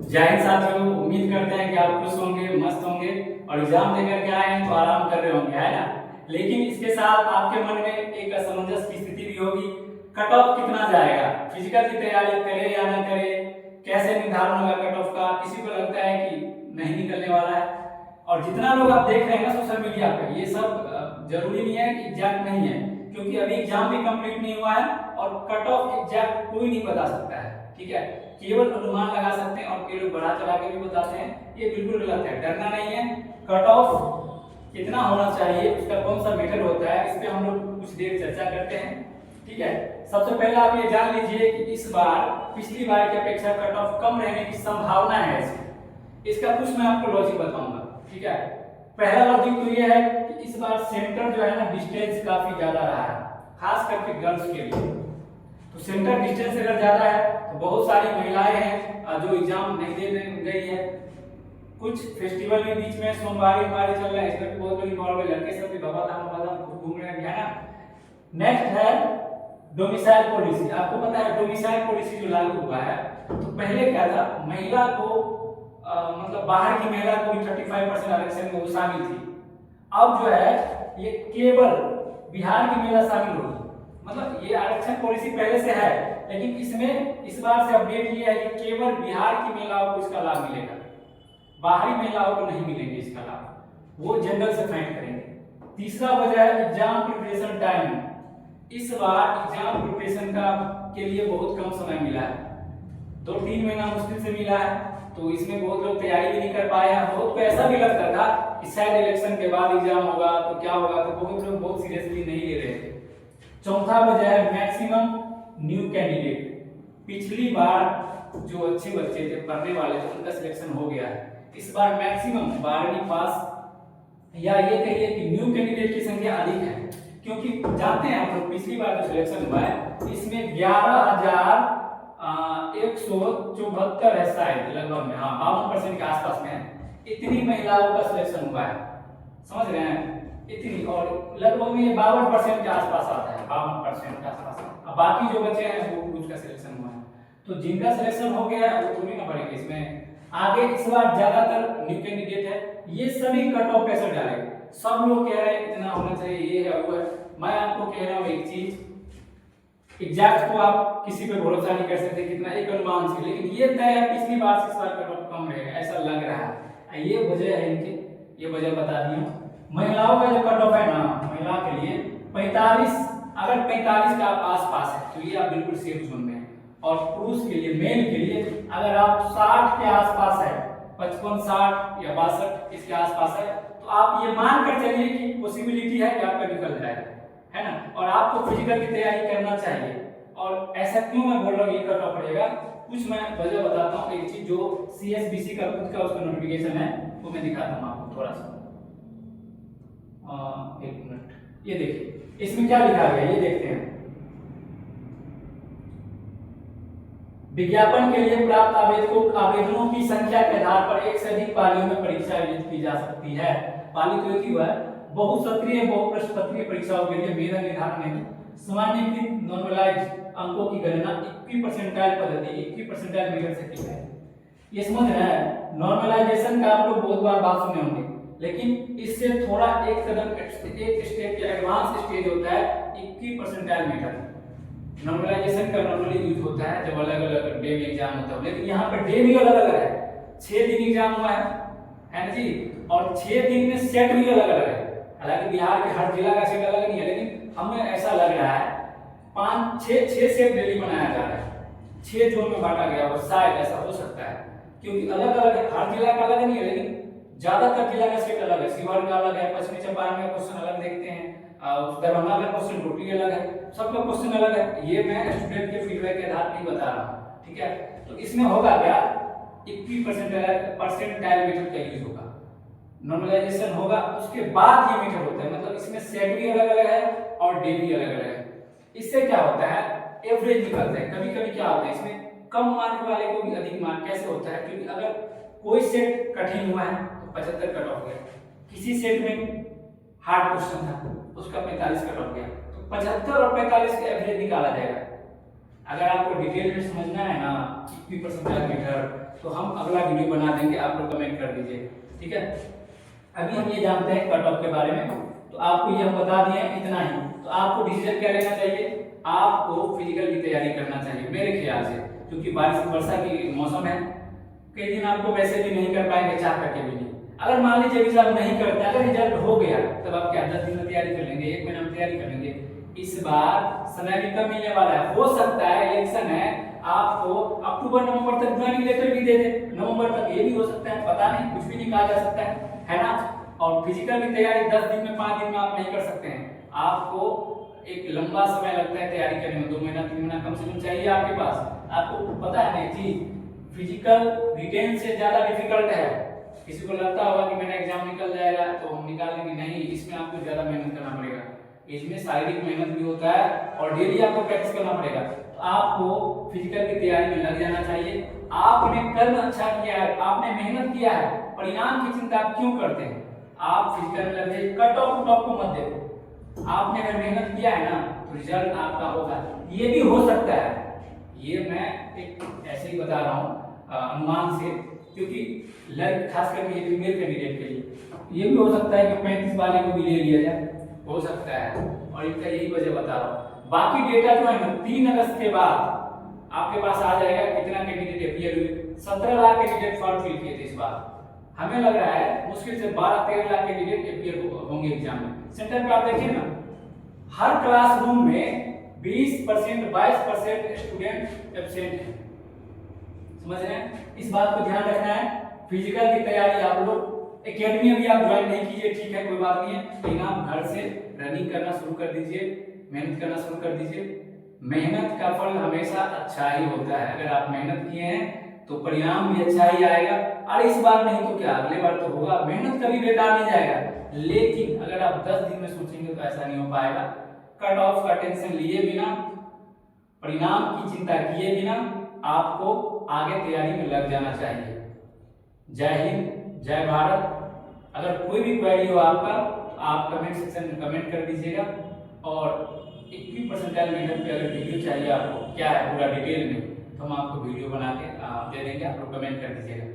जय हिंद साथियों, उम्मीद करते हैं कि आप खुश होंगे, मस्त होंगे और एग्जाम देकर के आए हैं तो आराम कर रहे होंगे, है ना। लेकिन इसके साथ आपके मन में एक असमंजस की स्थिति भी होगी। कट ऑफ कितना जाएगा, फिजिकल की तैयारी करे या ना करे, कैसे निर्धारण होगा कट ऑफ का। किसी को लगता है कि नहीं निकलने वाला है। और जितना लोग आप देख रहे हैं ना सोशल मीडिया पे, ये सब जरूरी नहीं है कि एग्जैक्ट नहीं है, क्योंकि अभी एग्जाम भी कंप्लीट नहीं हुआ है और कट ऑफ एग्जैक्ट कोई नहीं बता सकता है, ठीक है। केवल अनुमान लगा सकते हैं और कई लोग बढ़ा चढ़ा के भी बताते हैं, ये बिल्कुल गलत है। डरना नहीं है। कट ऑफ कितना होना चाहिए, उसका कौन सा मेथड होता है, इस पे हम लोग कुछ देर चर्चा करते हैं, ठीक है। सबसे पहले आप ये जान लीजिए कि इस बार पिछली बार की अपेक्षा कट ऑफ कम रहने की संभावना है। इसका कुछ मैं आपको लॉजिक बताऊंगा, ठीक है। पहला लॉजिक तो ये है कि इस बार सेंटर जो है ना, डिस्टेंस काफी ज्यादा रहा है, खास करके गर्ल्स के लिए। तो सेंटर डिस्टेंस अगर ज्यादा है तो बहुत सारी महिलाएं हैं जो एग्जाम नहीं दे गई है। कुछ फेस्टिवल भी बीच में सोमवार चल रहे हैं, इसमें बहुत लोग इन्वॉल्व है, लड़के सब भी बाबा घूम रहे हैं, है ना। नेक्स्ट है डोमिसाइल पॉलिसी। आपको पता है डोमिसाइल पॉलिसी जो लागू हुआ है, तो पहले क्या था, महिला को मतलब बाहर की महिला को भी 35% आरक्षण में वो शामिल थी। अब जो है ये केवल बिहार की महिला शामिल होगी। मतलब ये आरक्षण पॉलिसी पहले से है, लेकिन इसमें इस बार से अपडेट ये है कि केवल बिहार की महिलाओं को इसका लाभ मिलेगा, बाहरी महिलाओं को नहीं मिलेंगे इसका लाभ, वो जनरल से फाइंड करेंगे। तीसरा वजह है एग्जाम प्रिपरेशन टाइम। इस बार एग्जाम प्रिपरेशन का के लिए बहुत कम समय मिला है, 2-3 महीना मुश्किल से मिला है, तो इसमें बहुत लोग तैयारी भी नहीं कर पाए हैं। बहुत को ऐसा भी लगता था कि शायद इलेक्शन के बाद एग्जाम होगा तो क्या होगा, तो बहुत लोग बहुत सीरियसली नहीं ले रहे थे। चौथा वजह है मैक्सिमम न्यू कैंडिडेट। पिछली बार जो अच्छे बच्चे थे, पढ़ने वाले थे, उनका सिलेक्शन हो गया है। इस बार मैक्सिमम 12वीं पास या ये कहिए कि न्यू कैंडिडेट की संख्या अधिक है, क्योंकि जानते हैं आप लोग पिछली बार जो सिलेक्शन हुआ है इसमें 11,174 है शायद, लगभग में, हाँ 52% के आसपास में है। इतनी महिलाओं का सिलेक्शन हुआ है, समझ रहे हैं, इतनी। और लगभग में 52% के आसपास आता है, 52% के आसपास। अब बाकी जो बचे हैं वो कुछ का सिलेक्शन हुआ है, तो जिनका सिलेक्शन हो गया है वो थोड़ी ना पड़ेंगे इसमें आगे। इस बार ज्यादातर न्यू कैंडिडेट है, ये सभी कट ऑफ कैसे डालेंगे। सब लोग कह रहे हैं इतना होना चाहिए, ये है वो है। मैं आपको कह रहा हूँ एक चीज, एग्जैक्ट तो आप किसी पे भरोसा नहीं कर सकते, कितना एक अनुमान से, लेकिन ये तय है पिछली बार से इस बार कट ऑफ कम रहेगा, ऐसा लग रहा है। ये वजह है इनके, ये वजह बता दी हूँ। महिलाओं का जो कट ऑफ है ना, महिला के लिए 45, अगर 45 का आसपास है तो ये आप बिल्कुल सेफ जोन में है। और पुरुष के लिए, मेल के लिए, अगर आप 60 के आसपास है, 55, 60 या 62 इसके आसपास है, तो आप ये मान कर चलिए कि पॉसिबिलिटी है कि आपका निकल जाएगा, है ना। और आपको फिजिकल की तैयारी करना चाहिए। और ऐसा क्यों मैं बोल रहा हूँ ये कट ऑफ पड़ेगा, कुछ मैं वजह बताता हूँ। एक चीज जो CSBC का खुद का उसका नोटिफिकेशन है वो मैं दिखाता हूँ आपको थोड़ा सा। एक मिनट, ये देखिए इसमें क्या लिखा गया, ये देखते हैं। विज्ञापन के लिए प्राप्त आवेदनों की संख्या के आधार पर एक से अधिक पालियों में परीक्षा आयोजित की जा सकती है। पाली तो एक ही हुआ है। बहुसत्रीय बहुप्रश्न पत्रीय परीक्षाओं के लिए मेधा निर्धारण हेतु सामान्यीकृत नॉर्मलाइज अंकों की गणना 21 परसेंटाइल पद्धति 21 परसेंटाइल मेथड से की है। ये समझ रहे हैं, नॉर्मलाइजेशन का आप लोग बहुत बार बात सुने होंगे, लेकिन इससे थोड़ा एक कदम एक स्टेप के एडवांस स्टेज होता है 21 परसेंटाइल मेथड। नॉर्मलाइजेशन का नॉर्मली यूज होता है जब अलग अलग डे में एग्जाम होता है, लेकिन यहाँ पर डे भी अलग अलग है। 6 दिन एग्जाम हुआ है ना जी, और 6 दिन में सेट भी अलग अलग है। हालांकि बिहार के हर जिला का सेट अलग नहीं है, लेकिन हमें ऐसा लग रहा है 5-6 सेट डेली बनाया जा रहा है, 6 जोन में बांटा गया और शायद ऐसा हो सकता है, क्योंकि अलग अलग है, हर जिला का अलग नहीं है, लेकिन ज्यादातर जिला का सेट अलग है। सीवान का अलग है, पश्चिमी चंपारण का क्वेश्चन अलग देखते हैं, दरभंगा का क्वेश्चन टोटली अलग है, सबका क्वेश्चन अलग है। ये मैं स्टूडेंट के फीडबैक के आधार पर ही बता रहा हूँ, ठीक है। तो इसमें होगा क्या, 21 परसेंटाइल मेथड का यूज होगा, नॉर्मलाइजेशन होगा, उसके बाद ये मेथड होता है। मतलब इसमें सेट भी अलग अलग है और डे भी अलग अलग है। इससे क्या होता है, एवरेज निकलता है। कभी कभी क्या होता है, इसमें कम मार्क वाले को भी अधिक मार्क कैसे होता है, क्योंकि अगर कोई सेट कठिन हुआ है तो 75 कट ऑफ गया, किसी सेट में हार्ड क्वेश्चन था उसका 45 कट ऑफ गया, तो 75 और 45 का एवरेज निकाला जाएगा। अगर आपको डिटेल में समझना है ना इक्वी परसेंटाइल मेथड, तो हम अगला वीडियो बना देंगे, आप लोग कमेंट कर दीजिए, ठीक है। अभी हम ये जानते हैं कट ऑफ के बारे में, तो आपको ये हम बता दिए इतना ही। तो आपको डिसीजन क्या लेना चाहिए, आपको फिजिकल की तैयारी करना चाहिए मेरे ख्याल से, क्योंकि बारिश वर्षा की मौसम है, कई दिन आपको वैसे भी नहीं कर पाएंगे, चाह करके भी नहीं। अगर मान लीजिए भी आप नहीं करते, अगर रिजल्ट हो गया तब आप क्या 10 दिन में तैयारी कर लेंगे, 1 महीना में तैयारी कर लेंगे। इस बार समय भी कम मिलने वाला है, हो सकता है इलेक्शन है आपको अक्टूबर नवंबर तक ज्वाइनिंग लेटर भी दे दे, नवंबर तक, ये भी हो सकता है, पता नहीं, कुछ भी नहीं कहा जा सकता है ना। और फिजिकल की तैयारी 10 दिन में 5 दिन में आप नहीं कर सकते हैं, आपको एक लंबा समय लगता है तैयारी करने में, 2 महीना 3 महीना कम से कम चाहिए आपके पास। आपको पता है ना चीज, फिजिकल रिटेन से ज्यादा डिफिकल्ट है। किसी को लगता होगा कि मेरा एग्जाम निकल जाएगा तो हम निकाल लेंगे, नहीं, इसमें आपको ज्यादा मेहनत करना पड़ेगा, इसमें शारीरिक मेहनत भी होता है और डेली आपको प्रैक्टिस करना पड़ेगा। तो आपको फिजिकल की तैयारी में लग जाना चाहिए। आपने कर्म अच्छा किया है, आपने मेहनत किया है, परिणाम की चिंता आप क्यों करते हैं, आप फिजिकल में लग जाइए, कट ऑफ को मत देखो। आपने अगर मेहनत किया है ना तो रिजल्ट आपका होगा। ये भी हो सकता है, ये मैं एक ऐसे ही बता रहा हूँ अनुमान से, क्योंकि खास करके ये फीमेल कैंडिडेट के लिए ये भी हो सकता है कि 35 वाले को भी ले लिया जाए, हो सकता है, और इनका यही वजह बता रहा हूँ। बाकी डेटा जो है ना 3 अगस्त के बाद आपके पास आ जाएगा, कितना कैंडिडेट अपीयर हुए, 17 लाख कैंडिडेट फॉर्म फिल किए थे इस बार। हमें लग रहा है मुश्किल से 12-13 लाख कैंडिडेट अपीयर होंगे एग्जाम में। सेंटर पे आप देखिए ना, हर क्लासरूम में 20% 22% स्टूडेंट एब्सेंट है, समझ रहे हैं। इस बात को ध्यान रखना है। फिजिकल की तैयारी आप लोग एकेडमी अभी आप ज्वाइन नहीं कीजिए, ठीक है, कोई बात नहीं है, लेकिन आप घर से रनिंग करना शुरू कर दीजिए, मेहनत करना शुरू कर दीजिए। मेहनत का फल हमेशा अच्छा ही होता है, अगर आप मेहनत किए हैं तो परिणाम भी अच्छा ही आएगा। और इस बार नहीं तो क्या अगले बार तो होगा, मेहनत कभी बेकार नहीं जाएगा। लेकिन अगर आप 10 दिन में सोचेंगे तो ऐसा नहीं हो पाएगा। कट ऑफ का टेंशन लिए बिना, परिणाम की चिंता किए बिना आपको आगे तैयारी में लग जाना चाहिए। जय हिंद, जय भारत। अगर कोई भी क्वेरी हो आपका तो आप कमेंट सेक्शन में कमेंट कर दीजिएगा, और 21 परसेंटाइल मेथड पे अगर वीडियो चाहिए आपको क्या है पूरा डिटेल में, तो हम आपको वीडियो बना के दे देंगे, आप लोग कमेंट कर दीजिएगा।